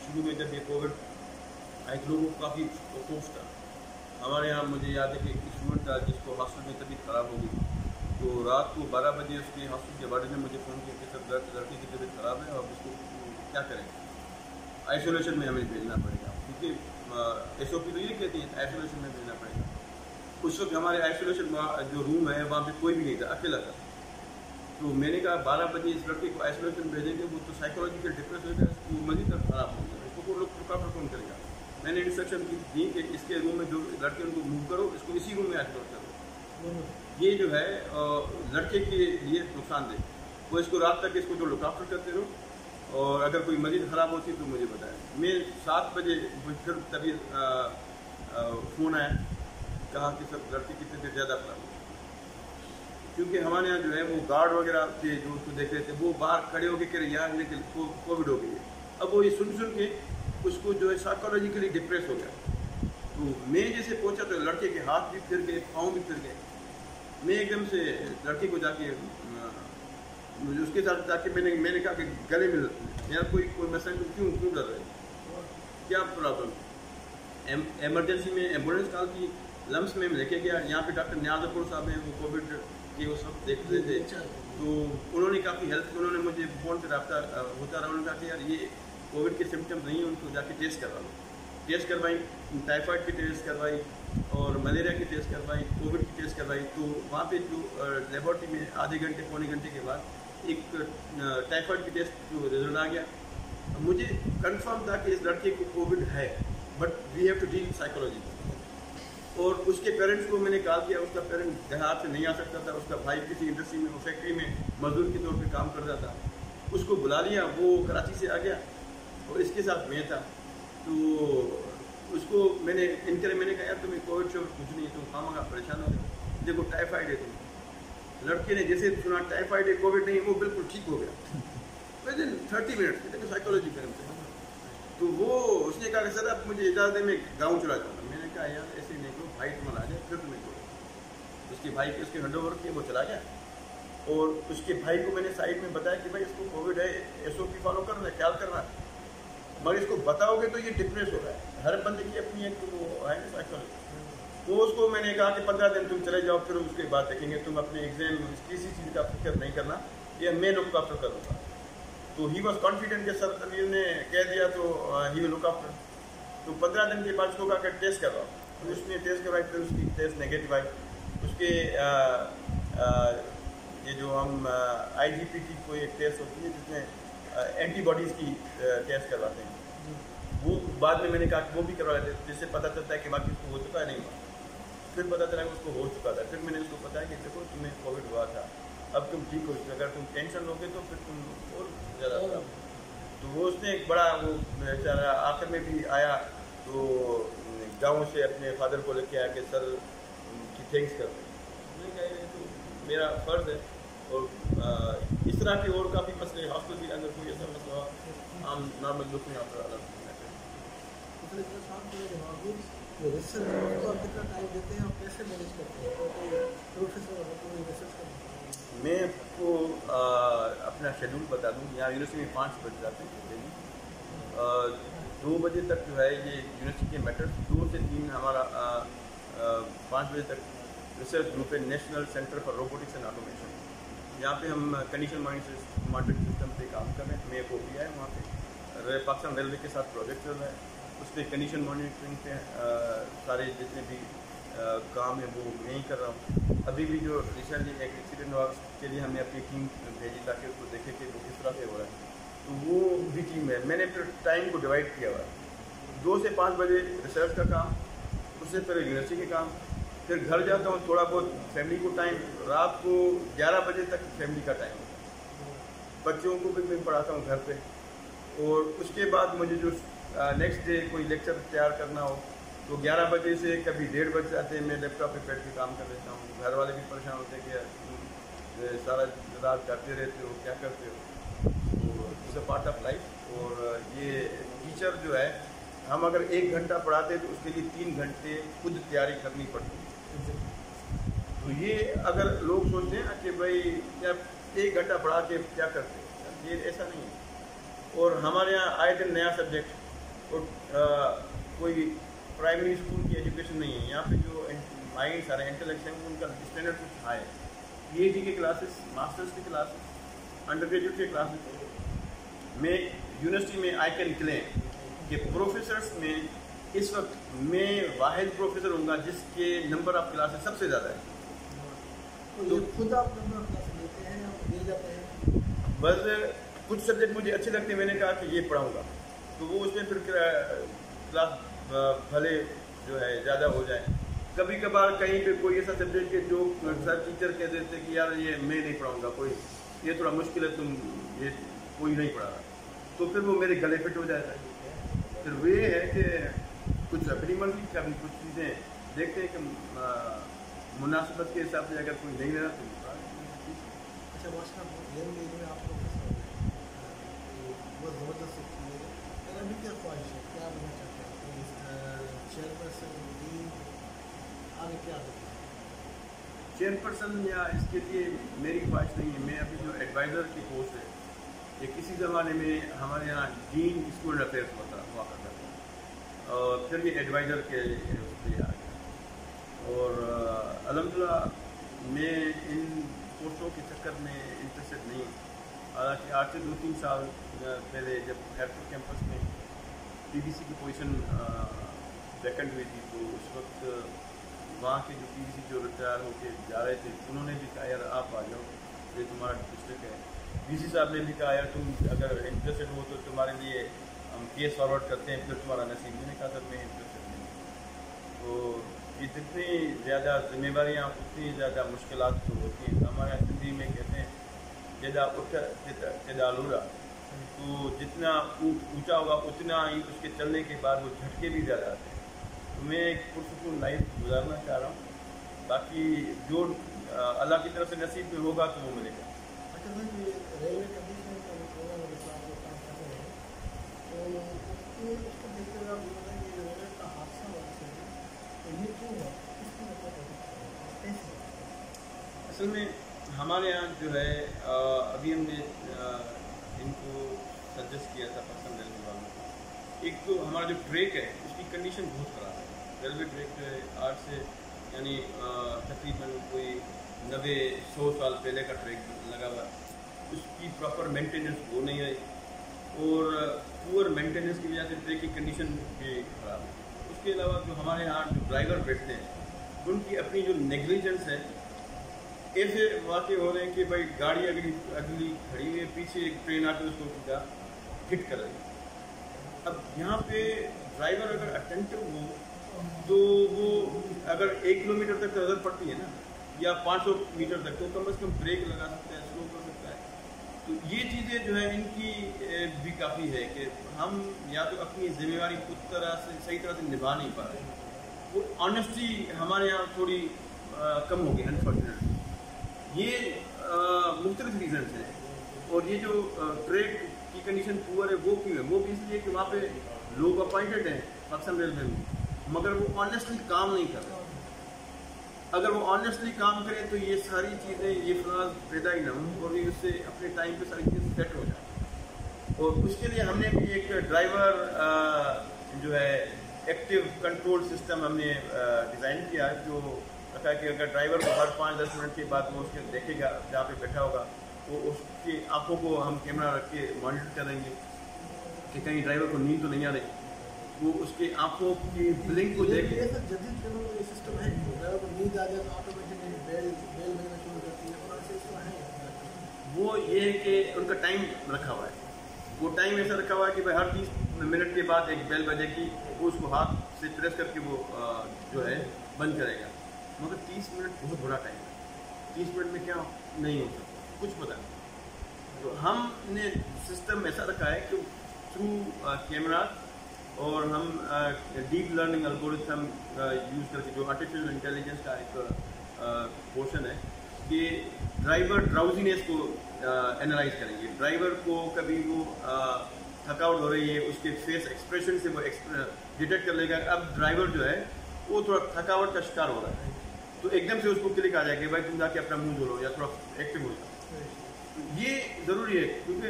شروع میں جب یہ کووڈ ایک لوگوں کو کافی خوف تھا. ہمارے یہاں مجھے یاد ہے کہ ایک اسٹوڈنٹ تھا جس کو ہاسپٹل میں طبیعت خراب ہو گئی, تو رات کو 12 بجے اس کے ہاسپٹل کے وارڈن نے مجھے فون کیا کہ سر لڑکی کی طبیعت خراب ہے اور اس کو کیا کریں, آئسولیشن میں ہمیں بھیجنا پڑے گا, کیونکہ SOP تو یہ کہتی ہے آئسولیشن میں بھیجنا پڑے گا. اس وقت ہمارے آئسولیشن جو روم ہے وہاں پہ کوئی بھی نہیں تھا, اکیلا تھا. تو میں نے کہا 12 بجے اس لڑکے کو آئسولیشن بھیجیں گے, وہ تو سائیکولوجیکل ڈپریس ہو جائے گا, وہ مزید خراب ہو جائے گا, اس کو وہ لوگ رکاوٹ کون کرے گا. میں نے انسٹرکشن دی کہ اس کے روم میں جو لڑکے ان کو موو کرو, اس کو اسی روم میں آئسولیٹ کرو. یہ جو ہے لڑکے کے لیے نقصان دہ, وہ اس کو رات تک اس کو جو لک آفٹر کرتے رہو, اور اگر کوئی مزید خراب ہوتی تو مجھے بتائیں. میں 7 بجے پھر طبیعت فون آیا, کہا کہ سب لڑکی کی طبیعت زیادہ خراب ہوئی, کیونکہ ہمارے یہاں جو ہے وہ گارڈ وغیرہ تھے جو اس کو دیکھ رہے تھے, وہ باہر کھڑے ہو کے کہہ رہے یار لیکن کووڈ ہو گئی ہے. اب وہ یہ سن کے اس کو جو ہے سائیکولوجیکلی ڈپریس ہو گیا. تو میں جیسے پہنچا تو لڑکے کے ہاتھ بھی پھر گئے, پاؤں بھی پھر گئے. میں ایک دم سے لڑکی کو جا کے اس کے ساتھ جا کے میں نے کہا کہ گلے میں یار کوئی مسئلہ کیوں ڈر رہے, کیا پرابلم. ایمرجنسی میں ایمبولینس کال کی, لمس میں لے کے گیا. یہاں پہ ڈاکٹر نیاز اکبر صاحب ہیں, وہ کووڈ کے اس وقت دیکھ رہے تھے, تو انہوں نے کافی ہیلپ کی. انہوں نے مجھے فون پہ رابطہ ہوتا رہا, انہوں نے کہا کہ یار یہ کووڈ کے سمٹمز نہیں ہیں, ان کو جا کے ٹیسٹ کروا لو. ٹیسٹ کروائی, ٹائیفائڈ کی ٹیسٹ کروائی اور ملیریا کی ٹیسٹ کروائی, کووڈ کی ٹیسٹ کروائی. تو وہاں پہ جو لیبارٹری میں آدھے گھنٹے پونے گھنٹے کے بعد ایک ٹائیفائڈ کی ٹیسٹ جو رزلٹ آ گیا, مجھے کنفرم تھا کہ اس لڑکے کو کووڈ ہے, but we have to deal psychology. اور اس کے پیرنٹس کو میں نے کال کیا, اس کا پیرنٹ دیہات سے نہیں آ سکتا تھا, اس کا بھائی کسی انڈسٹری میں فیکٹری میں مزدور کے طور پہ کام کرتا تھا, اس کو بلا لیا, وہ کراچی سے آ گیا اور اس کے ساتھ میں تھا. تو اس کو میں نے کہا یار تمہیں کووڈ شوڈ کچھ نہیں, تم خامخواہ پریشان ہو گئے, دیکھو ٹائیفائڈ ہے تم. لڑکے نے جیسے سنا ٹائیفائڈ ہے کووڈ نہیں, وہ بالکل ٹھیک ہو گیا ود ان 30 منٹس. دیکھو سائیکولوجی کریں سے. تو وہ اس نے کہا کہ سر اب مجھے اجازت ہے, میں گاؤں چلا جاؤں گا. میں نے کہا یار ایسے نہیں کرو, بھائی تمہیں آ جائے پھر تمہیں چھوڑو. اس کے بھائی کے اس کے ہینڈ اوور کیے, وہ چلا گیا. اور اس کے بھائی کو میں نے سائڈ میں بتایا کہ بھائی اس کو کووڈ ہے, SOP فالو کرنا ہے, خیال کرنا ہے, مگر اس کو بتاؤ گے تو یہ ڈپریس ہو رہا ہے. ہر بندے کی اپنی ایک وہ ہے نا سائیکالوجی. تو اس کو میں نے کہا کہ 15 دن تم چلے جاؤ, پھر اس کے بعد دیکھیں گے, تم اپنے ایگزام کسی چیز کا فکر نہیں کرنا, یہ میں لک آفٹر کروں گا. تو ہی واز کانفیڈنٹ کہ سر تنویر نے کہہ دیا تو ہی ول لک آفٹر. تو 15 دن کے بعد اس کو کہا کہ ٹیسٹ کرواؤ. تو اس نے ٹیسٹ کروائی, پھر اس کی ٹیسٹ نگیٹو آئی. اس کے یہ جو ہم IGPT کوئی ایک ٹیسٹ ہوتی ہے جس میں اینٹی باڈیز کی ٹیسٹ کرواتے ہیں, وہ بعد میں نے کہا کہ وہ بھی کروا لیتے جس سے پتہ چلتا ہے کہ باقی اس کو ہو چکا ہے نہیں ہوا. پھر پتہ چلا کہ اس کو ہو چکا تھا. پھر میں نے اس کو بتایا کہ دیکھو تمہیں کووڈ ہوا تھا, اب تم ٹھیک ہو چکے, اگر تم ٹینشن لوگے تو پھر تم اور زیادہ ہوگا. تو وہ اس نے ایک بڑا وہ بیچارہ آخر میں بھی آیا تو گاؤں سے اپنے فادر کو لے کے آیا کہ سر کی تھینکس کرتے ہیں. میں نے کہا تو میرا فرض ہے. اور اس طرح کے اور کافی مسئلے ہاسپٹل کے اندر کوئی ایسا مسئلہ ہوا ہم نارمل لک میں آپ میں آپ کو اپنا شیڈول بتا دوں. یہاں یونیورسٹی میں 5 بج جاتے ہیں, 2 بجے تک جو ہے یہ یونیورسٹی کے میٹر, 2 سے 3 ہمارا 5 بجے تک ریسرچ گروپ ہے national centre for robotics and automation. یہاں پہ ہم کنڈیشن مانیٹرنگ سسٹم پہ کام کر رہے ہیں. میں وہ بھی ہے وہاں پہ پاکستان ریلوے کے ساتھ پروجیکٹ چل رہا ہے, اس پہ کنڈیشن مانیٹرنگ پہ سارے جتنے بھی کام ہے وہ میں ہی کر رہا ہوں. ابھی بھی جو ریسنٹلی ایک ایکسیڈنٹ ہوا اس کے لیے ہم نے اپنی ٹیم بھیجی تاکہ اس کو دیکھے کہ وہ کس طرح سے ہو رہا ہے. تو وہ بھی ٹیم ہے. میں نے پھر ٹائم کو ڈیوائڈ کیا ہوا ہے, 2 سے 5 بجے ریسرچ کا کام, اس سے پہلے یونیورسٹی کے کام, پھر گھر جاتا ہوں تھوڑا بہت فیملی کو ٹائم, رات کو 11 بجے تک فیملی کا ٹائم ہوتا ہے. بچوں کو بھی میں پڑھاتا ہوں گھر پہ. اور اس کے بعد مجھے جو نیکسٹ ڈے کوئی لیکچر تیار کرنا ہو تو 11 بجے سے کبھی 1:30 بج جاتے ہیں, میں لیپ ٹاپ پہ بیٹھ کے کام کر لیتا ہوں. گھر والے بھی پریشان ہوتے ہیں کہ سارا رات کرتے رہتے ہو, کیا کرتے ہو. It's a part of life. اور یہ ٹیچر جو ہے, ہم اگر 1 گھنٹہ پڑھاتے تو اس کے لیے 3 گھنٹے خود تیاری کرنی پڑتی ہے. تو یہ اگر لوگ سوچتے ہیں کہ بھائی کیا 1 گھنٹہ پڑھا کے کیا کرتے ہیں, یہ ایسا نہیں ہے. اور ہمارے یہاں آئے دن نیا سبجیکٹ, اور کوئی پرائمری اسکول کی ایجوکیشن نہیں ہے. یہاں پہ جو مائنڈس آ رہے ہیں انٹلیکچوئل, ان کا اسٹینڈرڈ کچھ ہائی ہے. PhD کے کلاسز, ماسٹرس کے کلاسز, انڈر گریجویٹ کے کلاسز. میں یونیورسٹی میں آئی کین کلیم کہ پروفیسرس میں اس وقت میں واحد پروفیسر ہوں گا جس کے نمبر آف کلاسز سب سے زیادہ ہے. تو خود آپ نمبر آف کلاسز لیتے ہیں یا دیے جاتے ہیں؟ بس کچھ سبجیکٹ مجھے اچھے لگتے ہیں, میں نے کہا کہ یہ پڑھاؤں گا, تو وہ اس میں پھر کلاس بھلے جو ہے زیادہ ہو جائیں. کبھی کبھار کہیں پہ کوئی ایسا سبجیکٹ ہے جو سر ٹیچر کہہ دیتے کہ یار یہ میں نہیں پڑھاؤں گا, کوئی یہ تھوڑا مشکل ہے, تم یہ کوئی نہیں پڑھا رہا, تو پھر وہ میرے گلے فٹ ہو جاتا ہے. پھر وہ یہ ہے کہ کچھ اپنی مرضی کا بھی کچھ چیزیں دیکھتے ہیں کہ مناسبت کے حساب سے اگر کوئی نہیں رہا تو. اچھا ماشاء اللہ, میں آپ کو بہت زبردست ہے. ابھی کیا خواہش ہے, کیا بننا چاہتے ہیں؟ چیئرپرسن, ڈین, آگے کیا ہوتا ہے؟ چیئرپرسن یا اس کے لیے میری خواہش نہیں ہے. میں ابھی جو ایڈوائزر کی پوسٹ ہے, یہ کسی زمانے میں ہمارے یہاں ڈین اسٹوڈنٹ افیئرس ہوا کرتا تھا, اور پھر یہ ایڈوائزر کے اس لیے آ گیا. اور الحمدللہ میں ان پوسٹوں کے چکر میں انٹرسٹڈ نہیں ہوں. حالانکہ آج سے 2-3 سال پہلے جب ایئرپورٹ کیمپس میں PVC کی پوزیشن ویکنٹ ہوئی تھی, تو اس وقت وہاں کے جو PVC جو ریٹائر ہو کے جا رہے تھے انہوں نے بھی کہا یار آپ آ جاؤ, یہ تمہارا ڈسٹرکٹ ہے. DC صاحب نے بھی کہا یار تم اگر انٹرسٹڈ ہو تو تمہارے لیے ہم کیس فارورڈ کرتے ہیں, پھر تمہارا نصیب. میں نے کہا سر میں انٹرسٹڈ نہیں ہوں. تو یہ جتنی زیادہ ذمہ داریاں اتنی زیادہ مشکلات جو ہوتی ہیں. ہمارے زندگی میں کہتے ہیں جدا اٹھ جدا لورا, تو جتنا اونچا ہوگا اتنا ہی اس کے چلنے کے بعد وہ جھٹکے بھی زیادہ آتے ہیں. تو میں ایک پرسکون لائف گزارنا چاہ رہا ہوں, باقی جو اللہ کی طرف سے نصیب میں ہوگا تو وہ ملے گا. اچھا بھائی, ریلوے کمیشن کا جو پروگرام آپ کام کر رہے ہیں, تو اس کو دیکھتے ہوئے آپ بول رہے ہیں کہ ریلوے کا حادثہ ہوا تو یہ کیوں ہوا, کس کی مطلب کیسے؟ اصل میں ہمارے یہاں جو ہے ابھی ہم نے ان کو سجیسٹ کیا تھا پاکستان ریلوے والوں کو. ایک تو ہمارا جو ٹریک ہے اس کی کنڈیشن بہت خراب ہے. ریلوے ٹریک جو ہے آج سے یعنی تقریباً کوئی 90-100 سال پہلے کا ٹریک لگا ہوا ہے. اس کی پراپر مینٹیننس وہ نہیں آئی اور پور مینٹیننس کی وجہ سے ٹریک کی کنڈیشن بھی خراب ہے. اس کے علاوہ جو ہمارے یہاں جو ڈرائیور بیٹھتے ہیں ان کی اپنی جو نیگلیجنس ہے. ایسے واقع ہو رہے ہیں کہ بھائی گاڑی اگلی کھڑی ہوئی ہے, پیچھے ایک ٹرین آ کے اس کو سیدھا ہٹ کر رہی ہے. اب یہاں پہ ڈرائیور اگر اٹینٹو ہو تو وہ اگر 1 کلومیٹر تک نظر پڑتی ہے نا یا 500 میٹر تک تو کم از کم بریک لگا سکتا ہے, سلو کر سکتا ہے. تو یہ چیزیں جو ہے ان کی بھی کافی ہے کہ ہم یا تو اپنی ذمہ داری خود صحیح طرح سے نبھا نہیں پا رہے. وہ آنیسٹی ہمارے یہاں تھوڑی کم ہو گئی انفارچونیٹلی. یہ مختلف ریزنس ہیں. اور یہ جو ٹریک کی کنڈیشن پور ہے وہ کیوں ہے؟ وہ بھی اس لیے کہ وہاں پہ لوگ اپوائنٹڈ ہیں پاکستان ریلوے میں, مگر وہ آنیسٹلی کام نہیں کر رہے. اگر وہ آنیسٹلی کام کریں تو یہ ساری چیزیں یہ فلاز پیدا ہی نہ ہوں اور یہ اس سے اپنے ٹائم پہ ساری چیزیں سیٹ ہو جائیں. اور اس کے لیے ہم نے بھی ایک ڈرائیور جو ہے ایکٹیو کنٹرول سسٹم ہم نے ڈیزائن کیا ہے, جو رکھا ہے کہ اگر ڈرائیور کو ہر 5-10 منٹ کے بعد وہ اس کے دیکھے گا جہاں پہ بیٹھا ہوگا وہ اس کی آنکھوں کو ہم کیمرہ رکھ کے مانیٹر کریں گے کہ کہیں ڈرائیور کو نیند تو نہیں آ رہی. وہ اس کی آنکھوں کی بلنک کو دیکھ کے جدید سسٹم ہے. ڈرائیور کو نیند آ جائے تو آٹومیٹکلی بیل بجنا شروع کرتی ہے اور سسٹم ہے. وہ یہ ہے کہ ان کا ٹائم رکھا ہوا ہے. وہ ٹائم ایسا رکھا ہوا ہے کہ بھائی ہر 30 منٹ کے بعد ایک بیل بجے گی, وہ اس کو ہاتھ سے پریس کر کے وہ جو ہے بند کرے گا. مگر 30 منٹ بہت بڑا ٹائم ہے. 30 منٹ میں کیا نہیں ہو سکتا, کچھ پتہ نہیں. تو ہم نے سسٹم ایسا رکھا ہے کہ تھرو کیمراز اور ہم ڈیپ لرننگ الگورتھم یوز کر کے جو آرٹیفیشیل انٹیلیجنس کا ایک پورشن ہے کہ ڈرائیور ڈراؤزینس کو انالائز کریں گے. ڈرائیور کو کبھی وہ تھک آؤٹ ہو رہی ہے, اس کے فیس ایکسپریشن سے وہ ڈیٹیکٹ کر لے گا اب ڈرائیور جو ہے وہ تھوڑا تھکاوٹ کا شکار ہو رہا ہے, تو ایک دم سے اس کو کلک آ جائے کہ بھائی تم جا کے اپنا منہ دھو لو یا تھوڑا ایکٹیو ہو جاؤ. یہ ضروری ہے کیونکہ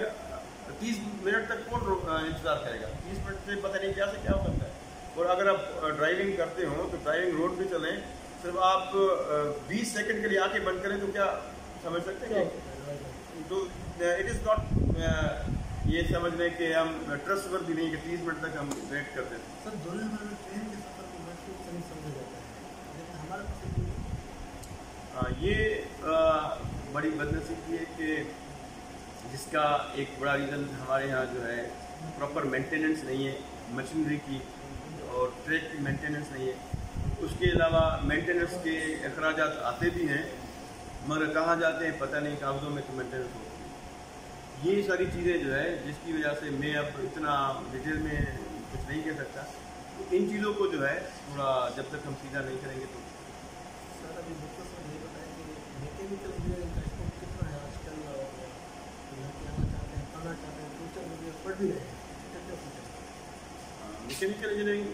30 منٹ تک کون انتظار کرے گا. 30 منٹ سے پتہ نہیں کیا سے کیا ہو سکتا ہے. اور اگر آپ ڈرائیونگ کرتے ہوں تو ڈرائیونگ روڈ پہ چلیں, صرف آپ 20 سیکنڈ کے لیے آنکھیں بند کریں تو کیا سمجھ سکتے ہیں. تو اٹ از ناٹ یہ سمجھ لیں کہ ہم ٹرسٹ ورتھی نہیں کہ 30 منٹ تک ہم ویٹ کرتے ہیں. سر دنیا بھر میں ٹرین کے سفر کو محفوظ نہیں سمجھا جاتا ہے, لیکن ہمارے پاس یہ بڑی بدنصیبی ہے کہ جس کا ایک بڑا ریزن ہمارے یہاں جو ہے پراپر مینٹیننس نہیں ہے مشینری کی اور ٹریک کی مینٹیننس نہیں ہے. اس کے علاوہ مینٹیننس کے اخراجات آتے بھی ہیں مگر کہاں جاتے ہیں پتہ نہیں, کاغذوں میں تو مینٹیننس ہوتی ہے. یہ ساری چیزیں جو ہے جس کی وجہ سے میں اب اتنا ڈیٹیل میں کچھ نہیں کہہ سکتا. ان چیزوں کو جو ہے تھوڑا جب تک ہم سیدھا نہیں کریں گے تو. سر ابھی مختصر یہ بتائیں کہ میکینیکل انجینئرنگ کا اسکوپ کتنا ہے آج کل, اور آنا چاہتے ہیں پڑھنا چاہتے ہیں فیوچر میں بھی پڑھ بھی رہے ہیں. میکینیکل انجینئرنگ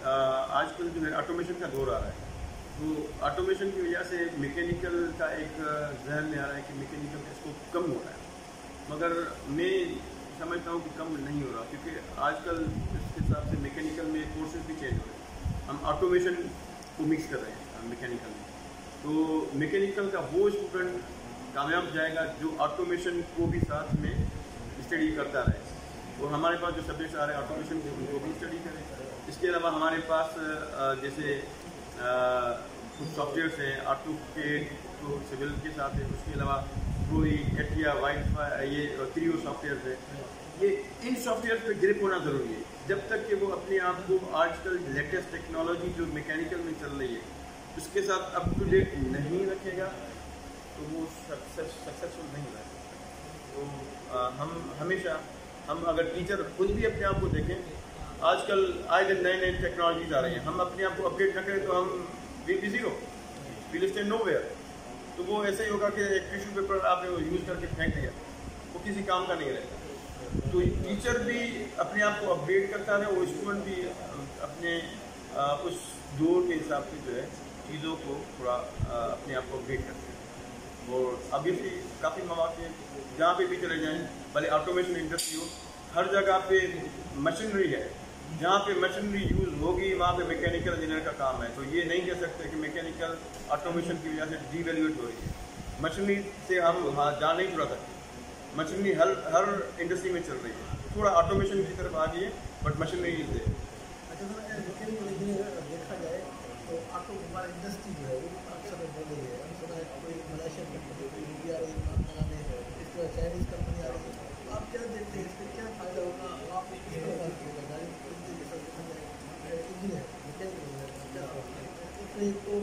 آج کل جو ہے آٹومیشن کا دور آ رہا ہے, تو آٹومیشن کی وجہ سے میکینیکل کا ایک ذہن میں آ رہا ہے کہ میکینیکل کا اسکوپ کم ہو رہا ہے. مگر میں سمجھتا ہوں کہ کم نہیں ہو رہا, کیونکہ آج کل اس کے حساب سے میکینیکل میں کورسز بھی چینج ہو رہے ہیں. ہم آٹومیشن کو مکس کر رہے ہیں میکینیکل میں. تو میکینیکل کا وہ اسٹوڈنٹ کامیاب جائے گا جو آٹومیشن کو بھی ساتھ میں اسٹڈی کرتا رہے. اور ہمارے پاس جو سبجیکٹس آ رہے ہیں آٹومیشن کے ان کو بھی اسٹڈی کریں. اس کے علاوہ ہمارے پاس جیسے کچھ سافٹ ویئرس ہیں, آٹو کیڈ تو سول کے ساتھ ہے. اس کے علاوہ پروئی, ایٹیا, یہ کریو سافٹ ویئرس ہے. یہ ان سافٹ ویئر پہ گرپ ہونا ضروری ہے. جب تک کہ وہ اپنے آپ کو آج کل لیٹسٹ ٹیکنالوجی جو میکینیکل میں چل رہی ہے اس کے ساتھ اپ ٹو ڈیٹ نہیں رکھے گا تو وہ سکسیسفل نہیں رہ سکتا. تو ہم ہمیشہ اگر ٹیچر خود بھی اپنے آپ کو دیکھیں, آج کل آئے دن نئے نئے ٹیکنالوجیز آ رہی ہیں, ہم اپنے آپ کو اپڈیٹ نہ کریں تو ہم will be zero, will stay nowhere. تو وہ ایسا ہی ہوگا کہ ایک ٹیشو پیپر آپ نے یوز کر کے پھینک دیا, وہ کسی کام کا نہیں رہتا. تو ٹیچر بھی اپنے آپ کو اپڈیٹ کرتا رہے, وہ اسٹوڈنٹ بھی اپنے اس دور کے حساب سے جو ہے چیزوں کو تھوڑا اپنے آپ کو اپڈیٹ کرتے ہیں. اور obviously کافی مواقع جہاں پہ بھی چلے جائیں بھلے آٹومیشن انڈسٹری ہو, ہر جگہ پہ مشینری ہے. جہاں پہ مشینری یوز ہوگی وہاں پہ میکینیکل انجینئر کا کام ہے. تو یہ نہیں کہہ سکتے کہ میکینیکل آٹومیشن کی وجہ سے ڈی ویلیویٹ ہو رہی ہے. مشینری سے ہم جان نہیں چھڑا سکتے. مشینری ہر انڈسٹری میں چل رہی ہے. تھوڑا آٹومیشن کی طرف آ گئی ہے بٹ مشینری از ہے. اچھا سر, میکینیکل انجینئر دیکھا جائے تو آٹو موبائل انڈسٹری جو ہے وہ اکثر بڑھ رہی ہے. ہم سنا ہے کوئی ملائیشین کمپنی, کوئی انڈیا آ رہی ہے کام لگانے, اس طرح چائنیز کمپنی آ رہی ہے. آپ کیا دیکھتے ہیں اس سے کیا فائدہ ہوگا؟ آپ کو کس طرح بات کیے گا گاڑی انجینئر میکینیکل انجینئر کیا اس میں ایک تو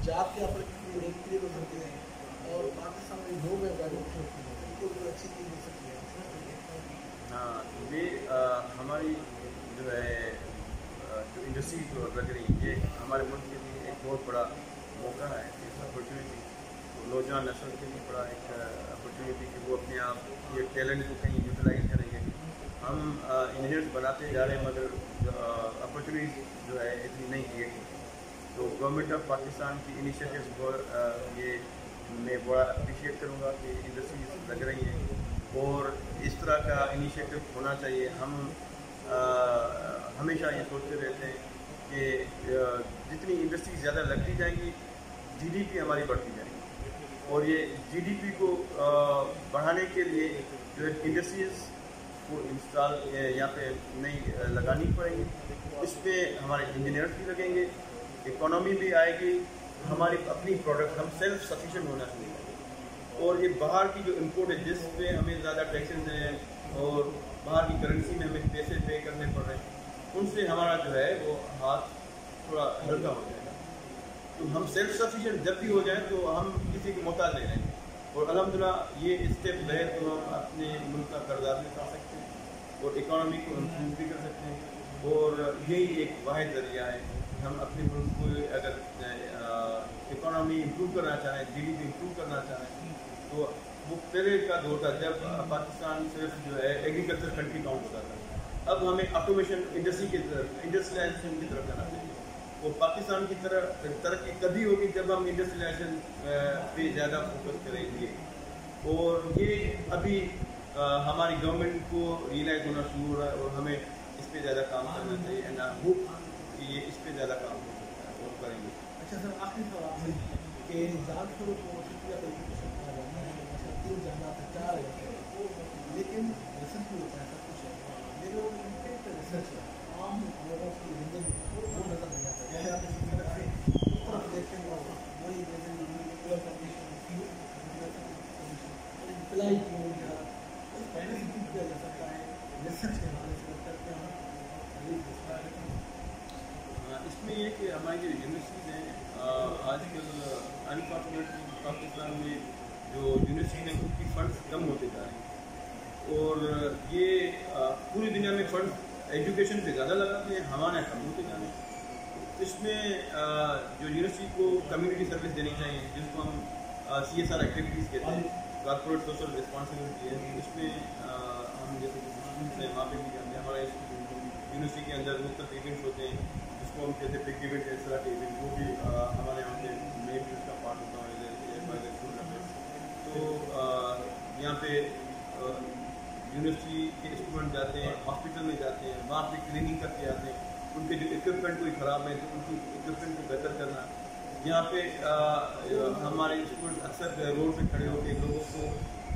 جاب کے اوپر کریٹ ہو سکتی ہے, اور پاکستان میں لوگ ہیں گاڑی ہوتی ہے ان کو بھی اچھی چیز ہو سکتی ہے. ہاں, یہ ہماری جو ہے جو انڈسٹری جو لگ رہی ہے یہ ہمارے ملک کے لیے ایک بہت بڑا موقع ہے, اپرچونیٹی. نوجوان نسل کے لیے بڑا ایک اپرچونیٹی کہ وہ اپنے آپ یہ ٹیلنٹ کو کہیں یوٹیلائز کریں گے. ہم انجینئرس بناتے جا رہے ہیں مگر اپرچونیٹیز جو ہے اتنی نہیں کی گئی. تو گورنمنٹ آف پاکستان کی انیشیٹیوز پر یہ میں بڑا اپریشیٹ کروں گا کہ انڈسٹریز لگ رہی ہیں اور اس طرح کا انیشیٹو ہونا چاہیے. ہم ہمیشہ یہ سوچتے رہتے ہیں کہ جتنی انڈسٹریز زیادہ لگتی جائیں گی جی ڈی پی ہماری بڑھتی جائے گی, اور یہ جی ڈی پی کو بڑھانے کے لیے جو انڈسٹریز کو انسٹال یہاں پہ نہیں لگانی پڑیں گی. اس پہ ہمارے انجینئرس بھی لگیں گے, اکانومی بھی آئے گی, ہماری اپنی پروڈکٹ ہم سیلف سفیشینٹ ہونا چاہیے. اور یہ باہر کی جو امپورٹ ہے جس پہ ہمیں زیادہ ٹیکسز ہیں اور باہر کی کرنسی میں ہمیں پیسے پے کرنے پڑ رہے ہیں, ان سے ہمارا جو ہے وہ ہاتھ تھوڑا ہلکا ہو جائے گا. تو ہم سیلف سفیشینٹ جب بھی ہو جائیں تو ہم کسی کو محتاج نہیں رہیں گے. اور الحمدللہ یہ اسٹیپ ہے تو ہم اپنے ملک کا قرضہ بھی اٹھا سکتے ہیں اور اکانومی کو امپروو بھی کر سکتے ہیں. اور یہی ایک واحد ذریعہ ہے کہ ہم اپنے ملک کو اگر اکانومی امپروو کرنا چاہیں, جی ڈی پی امپروو کرنا چاہیں, تو وہ پہلے کا دور تھا جب پاکستان صرف جو ہے ایگریکلچر کنٹری کاؤنٹ ہوتا تھا. اب ہمیں آٹومیشن انڈسٹری کی طرف, انڈسٹریلائزیشن کی طرف جانا چاہیے. اور پاکستان کی طرح ترقی تبھی ہوگی جب ہم انڈسٹریلائزیشن پہ زیادہ فوکس کریں گے. اور یہ ابھی ہماری گورنمنٹ کو ریئلائز ہونا شروع ہو رہا ہے اور ہمیں اس پہ زیادہ کام کرنا چاہیے. اینڈ آئی ہوپ کہ یہ اس پہ زیادہ کام ہو سکتا ہے اور کریں گے. اچھا سر, آخری سوال کہ زیادہ کو شکریہ تین جانا تھا 4 لیکن ریسرچ بھی ہوتا ہے, سب کچھ ہے لیکن ریسرچ عام لوگوں کی زندگی وہ نظر نہیں آتا. جیسے آپ طرف دیکھیں گے وہی اپلائی پہلے سے کیا جا سکتا ہے ریسرچ کے حوالے سے کر کے اس میں یہ کہ ہماری جو یونیورسٹیز ہیں آج کل انفارچونیٹلی پاکستان میں جو یونیورسٹیز ہیں ان کی فنڈس کم ہوتے جا رہے ہیں, اور یہ پوری دنیا میں فنڈس ایجوکیشن پہ زیادہ لگاتے ہیں, ہمارے یہاں کم ہوتے جا رہے ہیں. اس میں جو یونیورسٹی کو کمیونٹی سروس دینی چاہیے جس کو ہم سی ایس آر ایکٹیویٹیز کہتے ہیں, کارپوریٹ سوشل رسپانسبلٹی ہے. اس میں ہم جیسے اسٹوڈنٹس ہیں وہاں پہ بھی جانتے ہیں, ہمارے یونیورسٹی کے اندر مختلف ایونٹس ہوتے ہیں جس کو ہم کہتے ہیں بگ ایونٹ, اس طرح کے ایونٹ وہ بھی ہمارے یہاں پہ میں بھی اس کا پارٹ ہوتا ہوں. تو یہاں پہ یونیورسٹی کے اسٹوڈنٹ جاتے ہیں, ہاسپٹل میں جاتے ہیں, وہاں پہ کلیننگ کر کے آتے ہیں. ان کے جو اکوپمنٹ کوئی خراب ہے تو ان کی اکوپمنٹ کو بہتر کرنا. یہاں پہ ہمارے اسٹوڈنٹ اکثر روڈ پہ کھڑے ہو کے لوگوں کو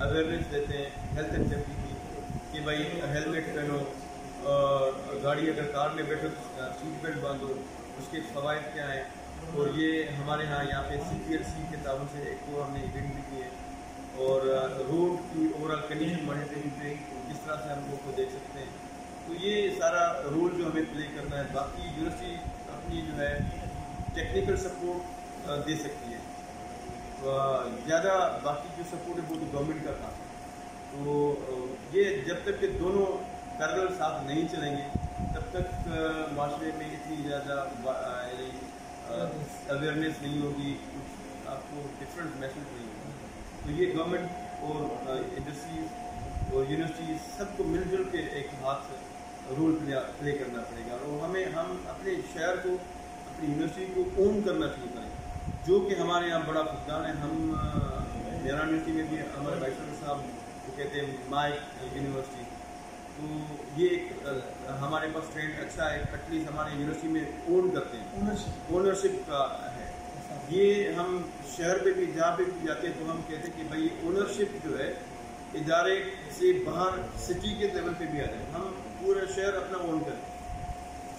اویئرنیس دیتے ہیں ہیلتھ اینڈ سیفٹی کی, کہ بھائی ہیلمٹ پہنو, گاڑی اگر کار میں بیٹھو سیٹ بیلٹ باندھو, اس کے فوائد کیا ہیں. اور یہ ہمارے یہاں پہ سی پی ایل سی کے تعاون سے ایک تو ہم نے ایونٹ بھی کیے, اور روڈ کی اوور آل کنڈیشن مانیٹرنگ پہ کس طرح سے ہم لوگ کو دیکھ سکتے ہیں. تو یہ سارا رول جو ہمیں پلے کرنا ہے. باقی یونیورسٹی اپنی جو ہے ٹیکنیکل سپورٹ دے سکتی ہے, زیادہ باقی جو سپورٹ ہے وہ تو گورنمنٹ کا کام ہے. تو یہ جب تک کہ دونوں پیرلل ساتھ نہیں چلیں گے تب تک معاشرے میں اتنی زیادہ اویئرنیس نہیں ہوگی, آپ کو ڈفرینٹ میسج نہیں ہوگا. تو یہ گورنمنٹ اور انڈسٹریز اور یونیورسٹیز سب کو مل جل کے ایک ہاتھ سے رول پلے کرنا پڑے گا. اور ہم اپنے شہر کو, اپنی یونیورسٹی کو اون کرنا شروع کریں, جو کہ ہمارے یہاں بڑا فقدان ہے. ہم میرا یونیورسٹی میں بھی ہمارے وائس چانسلر صاحب وہ کہتے ہیں مائی یونیورسٹی، تو یہ ایک ہمارے پاس ٹرینڈ اچھا ہے، ایٹ لیسٹ ہمارے یونیورسٹی میں اون کرتے ہیں، اونرشپ کا ہے یہ. ہم شہر پہ بھی جہاں پہ بھی جاتے ہیں تو ہم کہتے ہیں کہ بھائی اونرشپ جو ہے ادارے سے باہر سٹی کے لیول پہ بھی آ جائے، ہم پورا شہر اپنا اون کریں،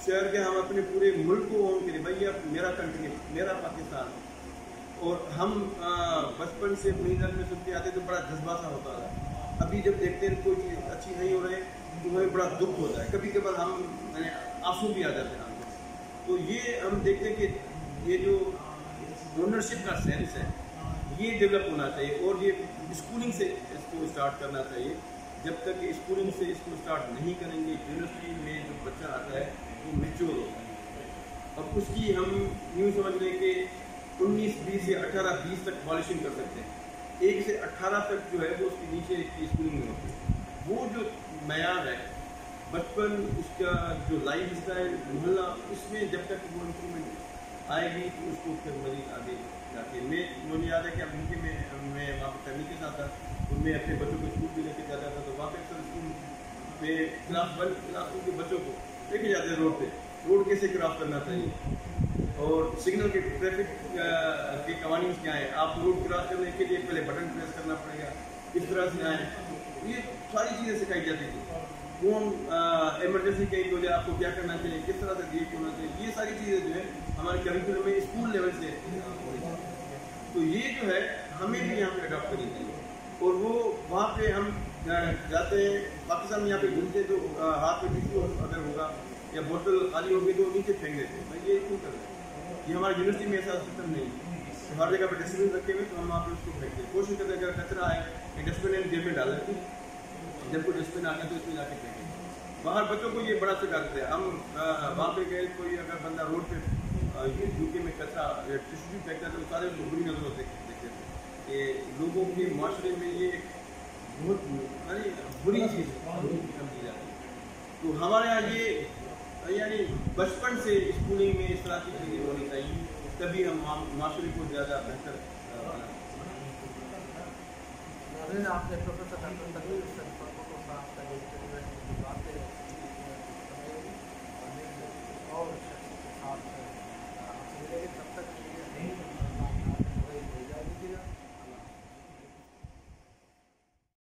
شہر کے ہم اپنے پورے ملک کو اون کریں، بھائی اب میرا کنٹری میرا پاکستان. اور ہم بچپن سے اپنی نظر میں سنتے آتے تو بڑا جذبہ سا ہوتا ہے، ابھی جب دیکھتے ہیں کوئی چیز اچھی نہیں ہو رہی تو ہمیں بڑا دکھ ہوتا ہے، کبھی کبھار ہم آنسو بھی آ جاتے ہیں. تو یہ ہم دیکھتے ہیں کہ یہ جو اونرشپ کا سینس ہے یہ ڈیولپ ہونا چاہیے، اور یہ اسکولنگ سے اس کو اسٹارٹ کرنا چاہیے. جب تک اسکولنگ سے اس کو اسٹارٹ نہیں کریں گے، یونیورسٹی میں جو بچہ آتا ہے وہ میچور ہوتا ہے. اب اس کی ہم یوں سمجھ لیں کہ 19-20 یا 18-20 تک پالشنگ کر سکتے ہیں، 1 سے 18 تک جو ہے وہ اس کے نیچے کی اسکولنگ میں ہوتی ہے. وہ جو معیار ہے بچپن، اس کا جو لائف اسٹائل، محلہ، اس میں جب تک وہ امپرومنٹ آئے گی تو اس کو پھر مزید آگے جا کے مجھے یاد ہے کہ اب UK میں وہاں پہ کرنے کے ساتھ تھا تو میں اپنے بچوں کو اسکول بھی لے کے جاتا تھا، تو وہاں پہ اکثر اسکول میں کلاس 1 کلاس 2 کے بچوں کو لے کے جاتے ہیں روڈ پہ، روڈ کیسے کراس کرنا چاہیے اور سگنل کے ٹریفک کے قوانین کیا ہیں، آپ روڈ کراس کرنے کے لیے پہلے بٹن پریس کرنا پڑے گا، کس طرح سے آئیں، یہ ساری چیزیں سکھائی جاتی تھی. کون ایمرجنسی کہیں ہو جائے آپ کو کیا کرنا چاہیے، کس طرح سے ریٹ ہونا چاہیے، یہ ساری چیزیں جو ہے ہمارے کریکولم میں اسکول لیول سے ہونی چاہیے. تو یہ جو ہے ہمیں بھی یہاں پہ اڈاپٹ کرنی چاہیے. اور وہ وہاں پہ ہم جاتے ہیں پاکستان میں یہاں پہ گھومتے تو ہاتھ میں ٹشو اگر ہوگا یا بوتل خالی ہوگی تو نیچے پھینک دیتے ہیں. بھائی یہ کیوں کر رہے ہیں؟ یہ ہماری یونیورسٹی میں ایسا سسٹم نہیں ہے. ہر جگہ پہ ڈسٹ بن رکھے ہوئے تو ہم وہاں پہ اس کو پھینکتے ہیں. کوشش کرتے ہیں اگر کچرا آئے کہ ڈسٹ بن جیب میں ڈال دیتے ہیں، جب کوئی ڈسٹ بن آ گیا تو اس میں جا کے پھینکیں. باہر بچوں کو یہ بڑا سکھا دیتے ہیں. ہم وہاں پہ گئے، کوئی اگر بندہ روڈ پہ UK میں کچرا ٹشو بھی پھینکتا ہے تو سارے اس کو بری نظروں سے دیکھتے تھے کہ لوگوں کے معاشرے میں یہ بہت بری چیز سمجھی جاتی ہے. تو ہمارے یہاں یہ یعنی بچپن سے اسکولنگ میں اس طرح کی چیزیں ہونی چاہیے، تبھی ہم معاشرے کو زیادہ بہتر بنا سکتے ہیں. آپ نے پروفیسر ڈاکٹر تقوی صاحب کا